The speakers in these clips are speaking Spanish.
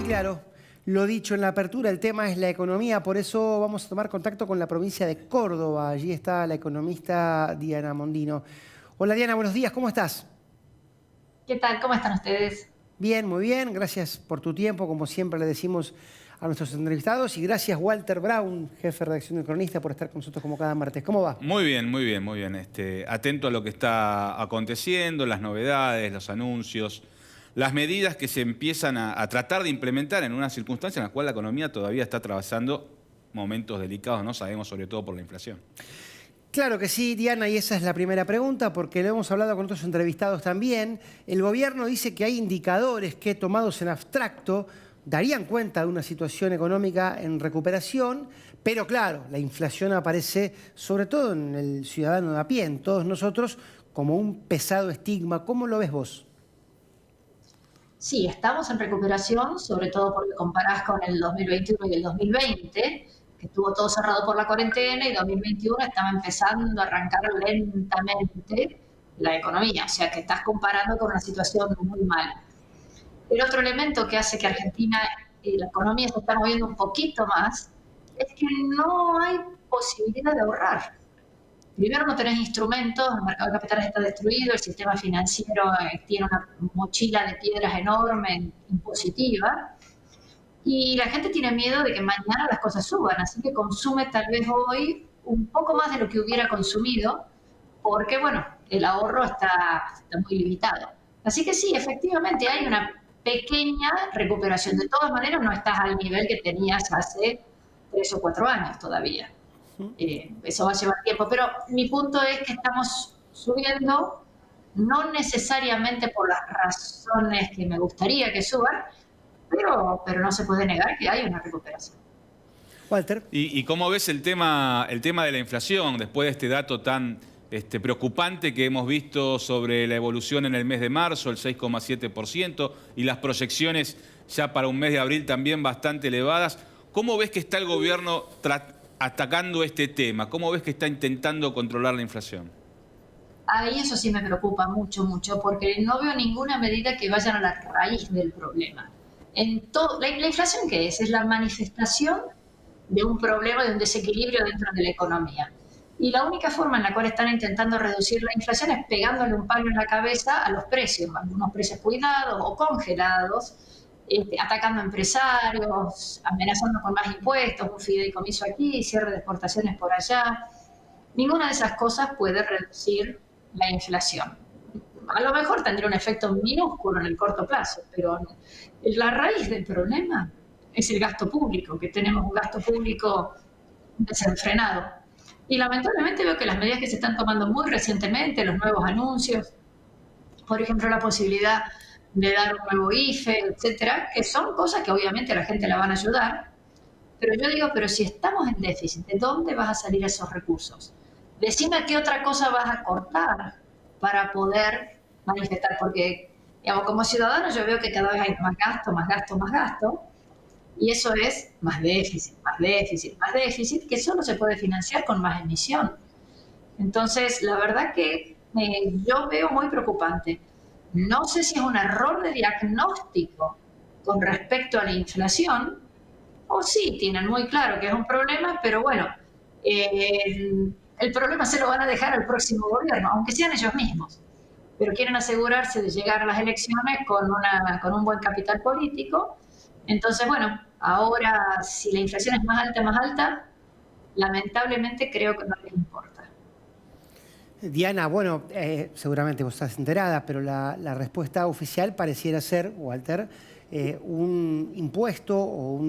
claro. Lo dicho en la apertura, el tema es la economía, por eso vamos a tomar contacto con la provincia de Córdoba. Allí está la economista Diana Mondino. Hola Diana, buenos días, ¿cómo estás? ¿Qué tal? ¿Cómo están ustedes? Bien, muy bien, gracias por tu tiempo, como siempre le decimos a nuestros entrevistados, y gracias Walter Brown, jefe de redacción del Cronista, por estar con nosotros como cada martes. ¿Cómo va? Muy bien, muy bien, muy bien. Atento a lo que está aconteciendo, las novedades, los anuncios, las medidas que se empiezan a tratar de implementar en una circunstancia en la cual la economía todavía está atravesando momentos delicados, ¿no? Sabemos, sobre todo por la inflación. Claro que sí, Diana, y esa es la primera pregunta, porque lo hemos hablado con otros entrevistados también. El gobierno dice que hay indicadores que, tomados en abstracto, darían cuenta de una situación económica en recuperación, pero claro, la inflación aparece sobre todo en el ciudadano de a pie, en todos nosotros, como un pesado estigma. ¿Cómo lo ves vos? Sí, estamos en recuperación, sobre todo porque comparás con el 2021 y el 2020, que estuvo todo cerrado por la cuarentena, y 2021 estaba empezando a arrancar lentamente la economía, o sea que estás comparando con una situación muy mala. El otro elemento que hace que Argentina y la economía se está moviendo un poquito más es que no hay posibilidad de ahorrar. Primero, no tenés instrumentos, el mercado de capitales está destruido, el sistema financiero tiene una mochila de piedras enorme, impositiva, y la gente tiene miedo de que mañana las cosas suban, así que consume tal vez hoy un poco más de lo que hubiera consumido, porque, bueno, el ahorro está muy limitado. Así que sí, efectivamente hay una pequeña recuperación. De todas maneras, no estás al nivel que tenías hace 3 o 4 años todavía. Eso va a llevar tiempo, pero mi punto es que estamos subiendo, no necesariamente por las razones que me gustaría que suban, pero no se puede negar que hay una recuperación. Walter. ¿Y cómo ves el tema de la inflación después de este dato tan preocupante que hemos visto sobre la evolución en el mes de marzo, el 6,7%, y las proyecciones ya para un mes de abril también bastante elevadas? ¿Cómo ves que está el gobierno atacando este tema? ¿Cómo ves que está intentando controlar la inflación? Ahí eso sí me preocupa mucho, mucho, porque no veo ninguna medida que vayan a la raíz del problema. La inflación, ¿qué es? Es la manifestación de un problema, de un desequilibrio dentro de la economía. Y la única forma en la cual están intentando reducir la inflación es pegándole un palo en la cabeza a los precios, algunos precios cuidados o congelados, atacando a empresarios, amenazando con más impuestos, un fideicomiso aquí, cierre de exportaciones por allá. Ninguna de esas cosas puede reducir la inflación. A lo mejor tendría un efecto minúsculo en el corto plazo, pero la raíz del problema es el gasto público, que tenemos un gasto público desenfrenado. Y lamentablemente veo que las medidas que se están tomando muy recientemente, los nuevos anuncios, por ejemplo, la posibilidad de dar un nuevo IFE, etcétera, que son cosas que obviamente a la gente la van a ayudar, pero yo digo, pero si estamos en déficit, ¿de dónde vas a salir esos recursos? Decime qué otra cosa vas a cortar para poder manifestar, porque, digamos, como ciudadano yo veo que cada vez hay más gasto, más gasto, más gasto, y eso es más déficit, más déficit, más déficit, que solo se puede financiar con más emisión. Entonces, la verdad que yo veo muy preocupante. No sé si es un error de diagnóstico con respecto a la inflación, o sí, tienen muy claro que es un problema, pero bueno, el problema se lo van a dejar al próximo gobierno, aunque sean ellos mismos. Pero quieren asegurarse de llegar a las elecciones con un buen capital político. Entonces, bueno, ahora si la inflación es más alta, lamentablemente creo que no les importa. Diana, bueno, seguramente vos estás enterada, pero la respuesta oficial pareciera ser, Walter, un impuesto o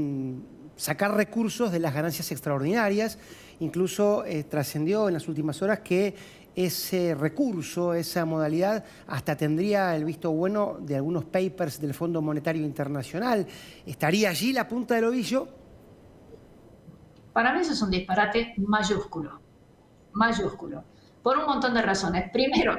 sacar recursos de las ganancias extraordinarias. Incluso trascendió en las últimas horas que ese recurso, esa modalidad, hasta tendría el visto bueno de algunos papers del Fondo Monetario Internacional. ¿Estaría allí la punta del ovillo? Para mí eso es un disparate mayúsculo, mayúsculo, por un montón de razones. Primero,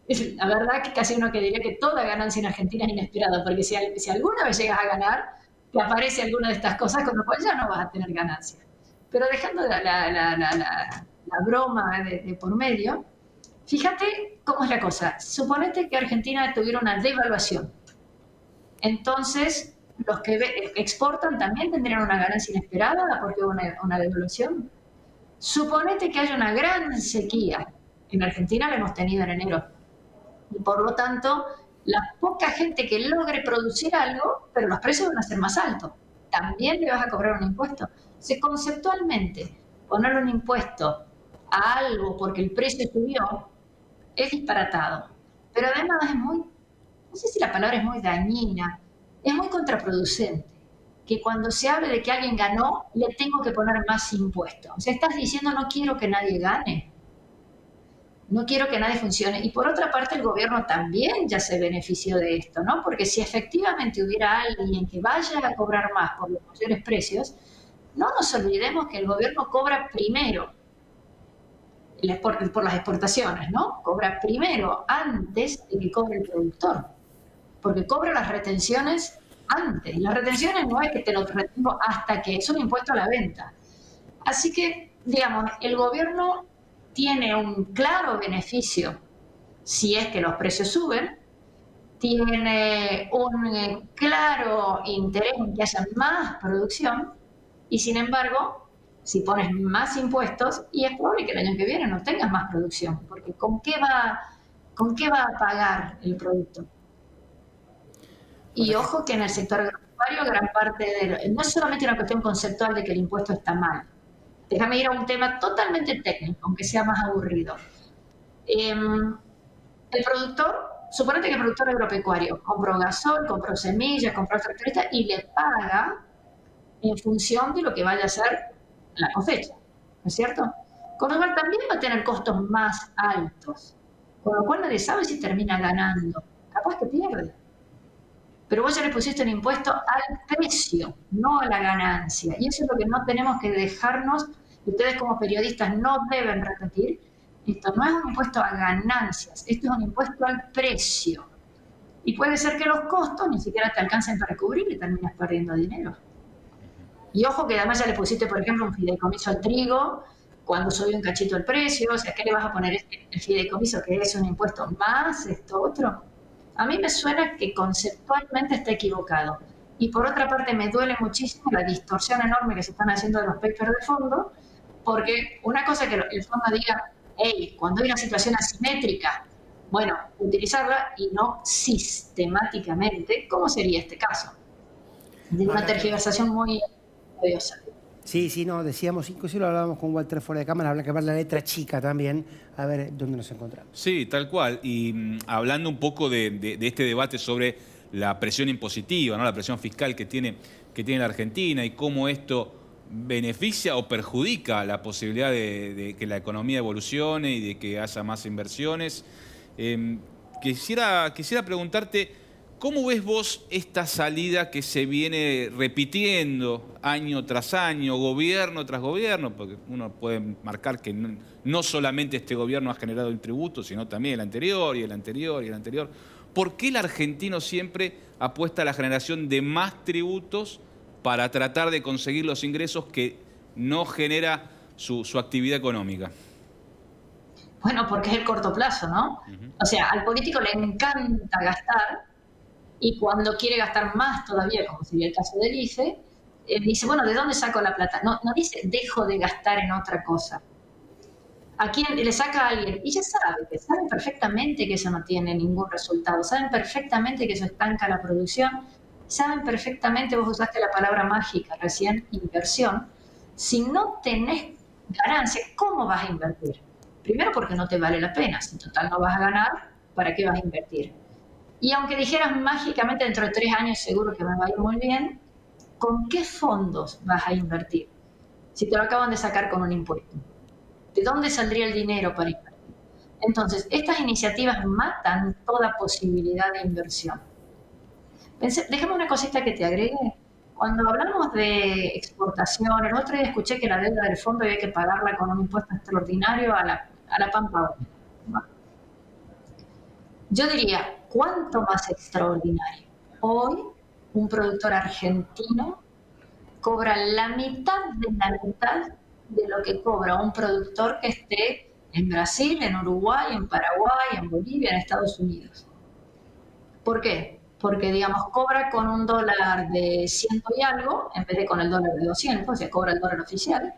la verdad que casi uno que diría que toda ganancia en Argentina es inesperada, porque si alguna vez llegas a ganar, te aparece alguna de estas cosas, con lo cual ya no vas a tener ganancia. Pero dejando la broma de por medio, fíjate cómo es la cosa. Suponete que Argentina tuviera una devaluación. Entonces, los que exportan también tendrían una ganancia inesperada porque hubo una devaluación. Suponete que haya una gran sequía. En Argentina la hemos tenido en enero. Y por lo tanto, la poca gente que logre producir algo, pero los precios van a ser más altos. También le vas a cobrar un impuesto. O sea, conceptualmente, ponerle un impuesto a algo porque el precio subió es disparatado. Pero además es muy, no sé si la palabra es muy dañina, es muy contraproducente. Que cuando se hable de que alguien ganó, le tengo que poner más impuestos. O sea, estás diciendo no quiero que nadie gane. No quiero que nadie funcione. Y por otra parte, el gobierno también ya se benefició de esto, ¿no? Porque si efectivamente hubiera alguien que vaya a cobrar más por los mayores precios, no nos olvidemos que el gobierno cobra primero por las exportaciones, ¿no? Cobra primero, antes de que cobre el productor. Porque cobra las retenciones antes. Las retenciones no es que te lo retengo hasta que es un impuesto a la venta. Así que, digamos, el gobierno tiene un claro beneficio si es que los precios suben, tiene un claro interés en que haya más producción y, sin embargo, si pones más impuestos, y es probable que el año que viene no tengas más producción, porque ¿con qué va a pagar el producto? Y ojo que en el sector agropecuario gran parte no es solamente una cuestión conceptual de que el impuesto está mal. Déjame ir a un tema totalmente técnico, aunque sea más aburrido. El productor, suponete que el productor agropecuario compró gasol, compró semillas, compró tractoristas y le paga en función de lo que vaya a ser la cosecha, ¿no es cierto? Con lo cual también va a tener costos más altos, con lo cual nadie sabe si termina ganando, capaz que pierde. Pero vos ya le pusiste un impuesto al precio, no a la ganancia. Y eso es lo que no tenemos que dejarnos, y ustedes como periodistas no deben repetir, esto no es un impuesto a ganancias, esto es un impuesto al precio. Y puede ser que los costos ni siquiera te alcancen para cubrir y terminas perdiendo dinero. Y ojo que además ya le pusiste, por ejemplo, un fideicomiso al trigo, cuando subió un cachito el precio, o sea, ¿qué le vas a poner el fideicomiso, que es un impuesto más esto otro? A mí me suena que conceptualmente está equivocado. Y por otra parte me duele muchísimo la distorsión enorme que se están haciendo de los papers de fondo, porque una cosa es que el fondo diga, hey, cuando hay una situación asimétrica, bueno, utilizarla y no sistemáticamente, ¿cómo sería este caso? De una tergiversación muy odiosa. Sí, no, decíamos, inclusive lo hablábamos con Walter fuera de cámara, habla que ver la letra chica también, a ver dónde nos encontramos. Sí, tal cual. Y hablando un poco de este debate sobre la presión impositiva, ¿no? La presión fiscal que tiene la Argentina y cómo esto beneficia o perjudica la posibilidad de que la economía evolucione y de que haya más inversiones. Quisiera preguntarte, ¿cómo ves vos esta salida que se viene repitiendo año tras año, gobierno tras gobierno? Porque uno puede marcar que no solamente este gobierno ha generado el tributo, sino también el anterior y el anterior y el anterior. ¿Por qué el argentino siempre apuesta a la generación de más tributos para tratar de conseguir los ingresos que no genera su actividad económica? Bueno, porque es el corto plazo, ¿no? O sea, al político le encanta gastar, y cuando quiere gastar más todavía, como sería el caso del IFE, dice, bueno, ¿de dónde saco la plata? No dice, dejo de gastar en otra cosa. ¿A quién le saca a alguien? Y ya saben perfectamente que eso no tiene ningún resultado, saben perfectamente que eso estanca la producción, saben perfectamente, vos usaste la palabra mágica recién, inversión. Si no tenés ganancia, ¿cómo vas a invertir? Primero porque no te vale la pena, si en total no vas a ganar, ¿para qué vas a invertir? Y aunque dijeras mágicamente dentro de 3 años seguro que me va a ir muy bien, ¿con qué fondos vas a invertir? Si te lo acaban de sacar con un impuesto. ¿De dónde saldría el dinero para invertir? Entonces, estas iniciativas matan toda posibilidad de inversión. Déjame una cosita que te agregue. Cuando hablamos de exportación, el otro día escuché que la deuda del fondo había que pagarla con un impuesto extraordinario a la Pampa. Yo diría, ¿cuánto más extraordinario? Hoy, un productor argentino cobra la mitad de lo que cobra un productor que esté en Brasil, en Uruguay, en Paraguay, en Bolivia, en Estados Unidos. ¿Por qué? porque, digamos, cobra con un dólar de 100 y algo, en vez de con el dólar de 200, o sea, cobra el dólar oficial,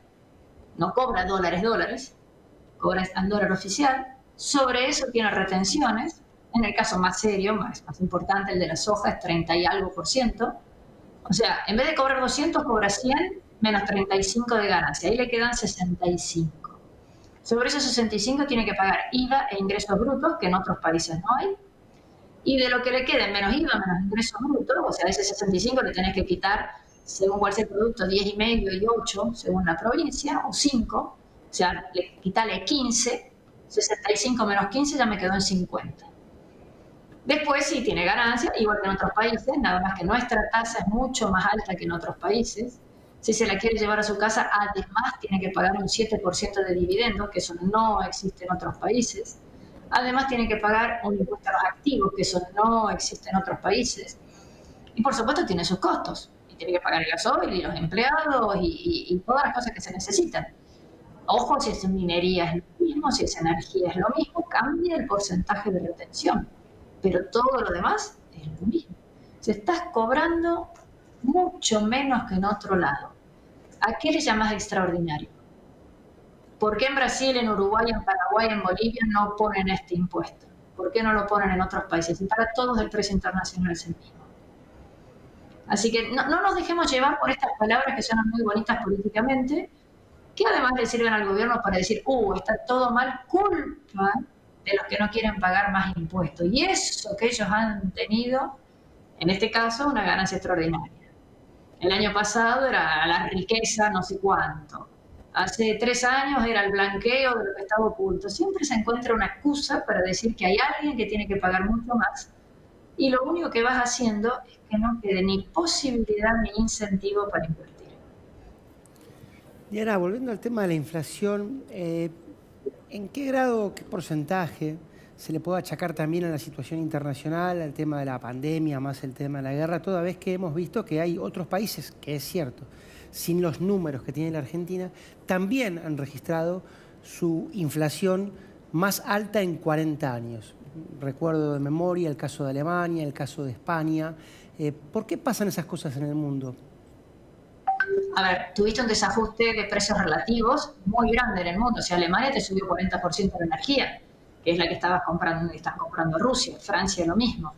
no cobra dólares, cobra el dólar oficial, sobre eso tiene retenciones, en el caso más serio, más importante, el de la soja, es 30 y algo %, o sea, en vez de cobrar 200, cobra 100 menos 35 de ganancia, ahí le quedan 65. Sobre esos 65 tiene que pagar IVA e ingresos brutos, que en otros países no hay, y de lo que le quede menos IVA, menos ingresos brutos, o sea, ese 65 le tenés que quitar, según cuál sea el producto, 10,5 y 8, según la provincia, o 5, o sea, quitale 15, 65 menos 15 ya me quedó en 50. Después sí tiene ganancia, igual que en otros países, nada más que nuestra tasa es mucho más alta que en otros países. Si se la quiere llevar a su casa, además tiene que pagar un 7% de dividendos, que eso no existe en otros países. Además tiene que pagar un impuesto a los activos, que eso no existe en otros países. Y por supuesto tiene sus costos. Y tiene que pagar el gasoil y los empleados y todas las cosas que se necesitan. Ojo, si es minería es lo mismo, si es energía es lo mismo, cambia el porcentaje de retención. Pero todo lo demás es lo mismo. Se estás cobrando mucho menos que en otro lado. ¿A qué le llamas extraordinario? ¿Por qué en Brasil, en Uruguay, en Paraguay, en Bolivia no ponen este impuesto? ¿Por qué no lo ponen en otros países? Y para todos el precio internacional es el mismo. Así que no nos dejemos llevar por estas palabras que suenan muy bonitas políticamente, que además le sirven al gobierno para decir, está todo mal, culpa de los que no quieren pagar más impuestos. Y eso que ellos han tenido, en este caso, una ganancia extraordinaria. El año pasado era la riqueza no sé cuánto. Hace 3 años era el blanqueo de lo que estaba oculto. Siempre se encuentra una excusa para decir que hay alguien que tiene que pagar mucho más. Y lo único que vas haciendo es que no quede ni posibilidad ni incentivo para invertir. Diana, volviendo al tema de la inflación, ¿en qué grado, qué porcentaje se le puede achacar también a la situación internacional, al tema de la pandemia, más el tema de la guerra, toda vez que hemos visto que hay otros países, que es cierto, sin los números que tiene la Argentina, también han registrado su inflación más alta en 40 años? Recuerdo de memoria el caso de Alemania, el caso de España. ¿Por qué pasan esas cosas en el mundo? A ver, tuviste un desajuste de precios relativos muy grande en el mundo. O sea, Alemania te subió 40% de energía, que es la que están comprando Rusia. Francia lo mismo.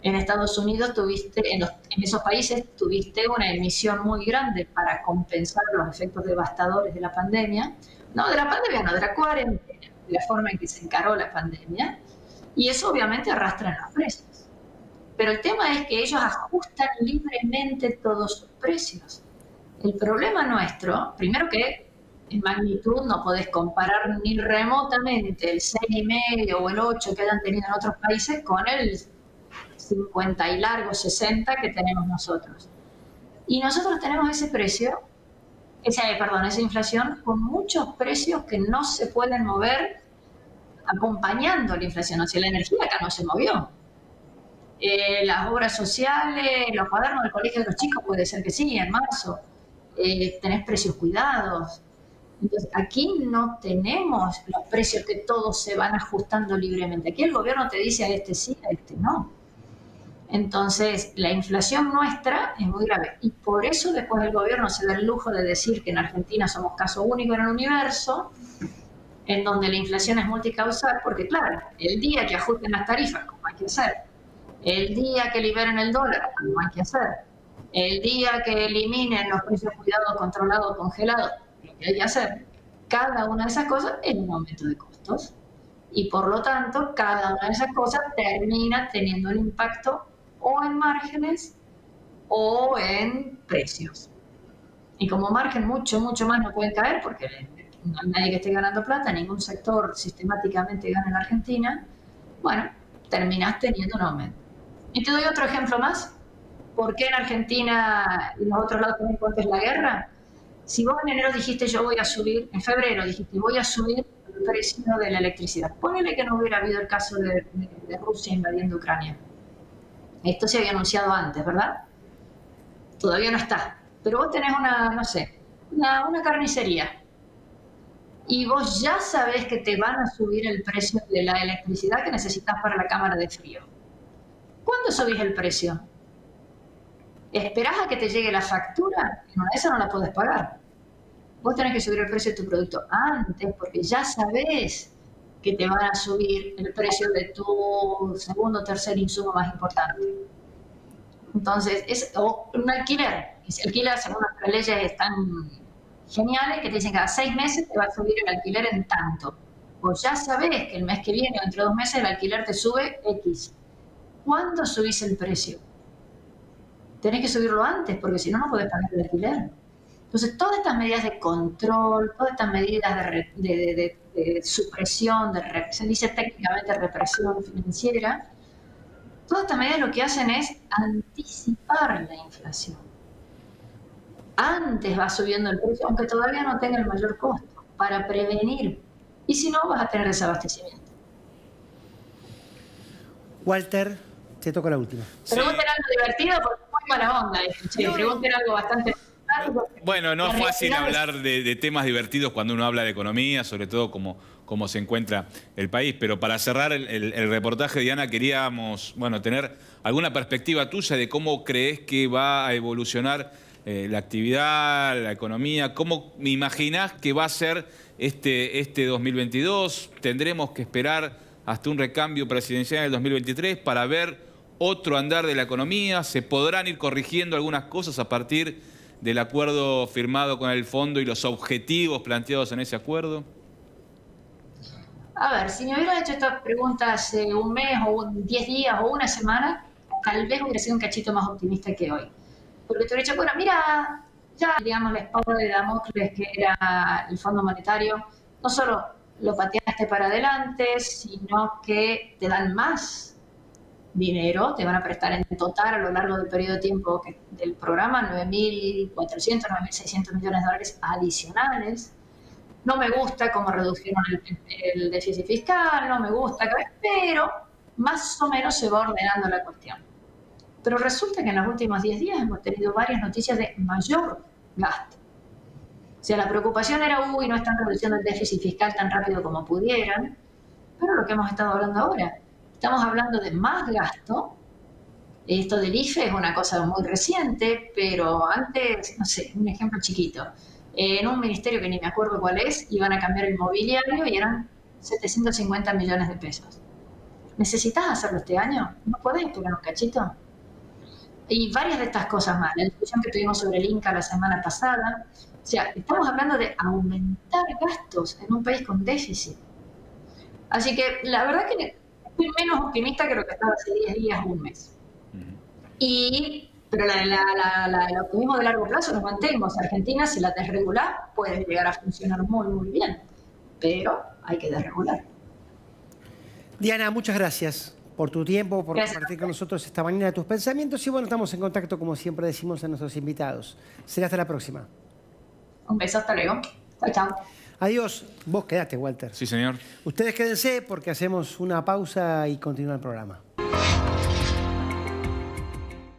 En Estados Unidos en esos países tuviste una emisión muy grande para compensar los efectos devastadores de la pandemia. No, de la pandemia, no, de la cuarentena, de la forma en que se encaró la pandemia. Y eso obviamente arrastra en los precios. Pero el tema es que ellos ajustan libremente todos sus precios. El problema nuestro, primero que en magnitud no podés comparar ni remotamente el 6,5 o el 8 que hayan tenido en otros países con el 50 y largo, 60 que tenemos nosotros. Y nosotros tenemos esa inflación con muchos precios que no se pueden mover acompañando la inflación. O sea, la energía acá no se movió. Las obras sociales, los cuadernos del colegio de los chicos, puede ser que sí, en marzo. Tenés precios cuidados. Entonces, aquí no tenemos los precios que todos se van ajustando libremente. Aquí el gobierno te dice a este sí, a este no. Entonces, la inflación nuestra es muy grave. Y por eso después el gobierno se da el lujo de decir que en Argentina somos caso único en el universo, en donde la inflación es multicausal, porque claro, el día que ajusten las tarifas, como hay que hacer, el día que liberen el dólar, como hay que hacer, el día que eliminen los precios cuidados, controlados, congelados, lo que hay que hacer, cada una de esas cosas es un aumento de costos. Y por lo tanto, cada una de esas cosas termina teniendo un impacto o en márgenes o en precios. Y como margen mucho más no pueden caer, porque no hay nadie que esté ganando plata, ningún sector sistemáticamente gana en Argentina, bueno, terminás teniendo un aumento. Y te doy otro ejemplo más. ¿Por qué en Argentina y en los otros lados también cuánto es la guerra? Si vos en enero dijiste yo voy a subir, en febrero dijiste voy a subir el precio de la electricidad, ponele que no hubiera habido el caso de Rusia invadiendo Ucrania. Esto se había anunciado antes, ¿verdad? Todavía no está. Pero vos tenés una carnicería y vos ya sabés que te van a subir el precio de la electricidad que necesitas para la cámara de frío. ¿Cuándo subís el precio? ¿Esperás a que te llegue la factura? En una de esas no la podés pagar. Vos tenés que subir el precio de tu producto antes, porque ya sabés que te van a subir el precio de tu segundo o tercer insumo más importante. Entonces, o un alquiler. Y si alquilas, según nuestras leyes están geniales, que te dicen cada 6 meses te va a subir el alquiler en tanto. Vos ya sabés que el mes que viene o dentro de 2 meses el alquiler te sube X. ¿Cuándo subís el precio? Tenés que subirlo antes, porque si no, no podés pagar el alquiler. Entonces, todas estas medidas de control, todas estas medidas de supresión, se dice técnicamente represión financiera, todas estas medidas lo que hacen es anticipar la inflación. Antes va subiendo el precio, aunque todavía no tenga el mayor costo, para prevenir. Y si no, vas a tener desabastecimiento. Walter, te toca la última. Pregunten algo divertido porque es muy mala onda. Pregunten algo bastante... Bueno, no es fácil hablar de temas divertidos cuando uno habla de economía, sobre todo cómo se encuentra el país. Pero para cerrar el reportaje, Diana, queríamos tener alguna perspectiva tuya de cómo crees que va a evolucionar la actividad, la economía. ¿Cómo me imaginás que va a ser este 2022? ¿Tendremos que esperar hasta un recambio presidencial en el 2023 para ver otro andar de la economía? ¿Se podrán ir corrigiendo algunas cosas a partir del acuerdo firmado con el fondo y los objetivos planteados en ese acuerdo? A ver, si me hubieran hecho estas preguntas hace un mes o 10 días o una semana, tal vez hubiera sido un cachito más optimista que hoy. Porque te hubiera dicho, bueno, mira, ya, digamos, la espada de Damocles que era el Fondo Monetario, no solo lo pateaste para adelante, sino que te dan más dinero, te van a prestar en total a lo largo del periodo de tiempo del programa 9.400, 9.600 millones de dólares adicionales. No me gusta cómo redujeron el déficit fiscal, no me gusta, pero más o menos se va ordenando la cuestión. Pero resulta que en los últimos 10 días hemos tenido varias noticias de mayor gasto. O sea, la preocupación era, no están reduciendo el déficit fiscal tan rápido como pudieran, pero lo que hemos estado hablando ahora, estamos hablando de más gasto. Esto del IFE es una cosa muy reciente, pero antes, no sé, un ejemplo chiquito. En un ministerio que ni me acuerdo cuál es, iban a cambiar el mobiliario y eran 750 millones de pesos. ¿Necesitas hacerlo este año? ¿No podés esperar un cachito? Y varias de estas cosas más. La discusión que tuvimos sobre el Inca la semana pasada. O sea, estamos hablando de aumentar gastos en un país con déficit. Así que la verdad que estoy menos optimista que lo que estaba hace 10 días o un mes. Pero el optimismo de largo plazo lo mantengo. Argentina, si la desregula, puede llegar a funcionar muy, muy bien. Pero hay que desregular. Diana, muchas gracias por tu tiempo, por compartir con nosotros esta mañana tus pensamientos. Y bueno, estamos en contacto, como siempre decimos a nuestros invitados. Será hasta la próxima. Un beso, hasta luego. Chao, chao. Adiós. Vos quedate, Walter. Sí, señor. Ustedes quédense porque hacemos una pausa y continúa el programa.